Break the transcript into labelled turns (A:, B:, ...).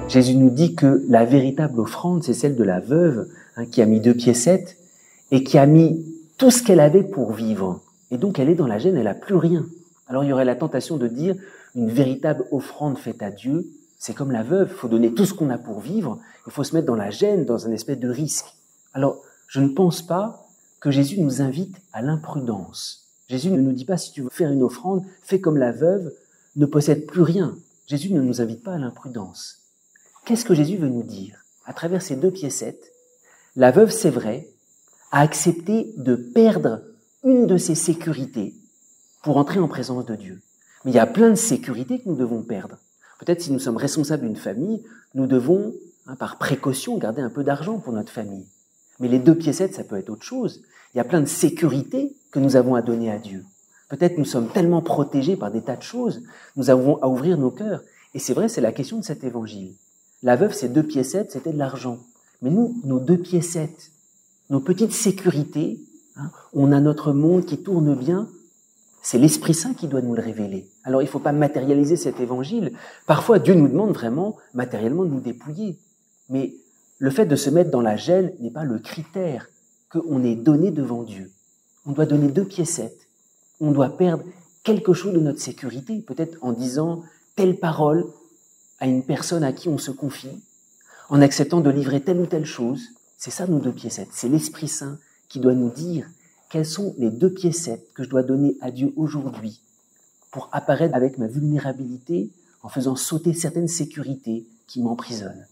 A: Jésus nous dit que la véritable offrande, c'est celle de la veuve qui a mis 2 piécettes et qui a mis tout ce qu'elle avait pour vivre. Et donc elle est dans la gêne, elle n'a plus rien. Alors il y aurait la tentation de dire une véritable offrande faite à Dieu, c'est comme la veuve, il faut donner tout ce qu'on a pour vivre, il faut se mettre dans la gêne, dans un espèce de risque. Alors je ne pense pas que Jésus nous invite à l'imprudence. Jésus ne nous dit pas si tu veux faire une offrande, fais comme la veuve, ne possède plus rien. Jésus ne nous invite pas à l'imprudence. Qu'est-ce que Jésus veut nous dire? À travers ces 2 piécettes, la veuve, c'est vrai, a accepté de perdre une de ses sécurités pour entrer en présence de Dieu. Mais il y a plein de sécurités que nous devons perdre. Peut-être si nous sommes responsables d'une famille, nous devons, par précaution, garder un peu d'argent pour notre famille. Mais les 2 piécettes, ça peut être autre chose. Il y a plein de sécurités que nous avons à donner à Dieu. Peut-être nous sommes tellement protégés par des tas de choses, nous avons à ouvrir nos cœurs. Et c'est vrai, c'est la question de cet évangile. La veuve, ces 2 piécettes, c'était de l'argent. Mais nous, nos 2 piécettes, nos petites sécurités, on a notre monde qui tourne bien, c'est l'Esprit Saint qui doit nous le révéler. Alors il ne faut pas matérialiser cet évangile. Parfois, Dieu nous demande vraiment matériellement de nous dépouiller. Mais le fait de se mettre dans la gêne n'est pas le critère qu'on est donné devant Dieu. On doit donner 2 piécettes. On doit perdre quelque chose de notre sécurité, peut-être en disant telle parole à une personne à qui on se confie, en acceptant de livrer telle ou telle chose. C'est ça nos 2 piécettes. C'est l'Esprit Saint qui doit nous dire quelles sont les 2 piécettes que je dois donner à Dieu aujourd'hui pour apparaître avec ma vulnérabilité en faisant sauter certaines sécurités qui m'emprisonnent.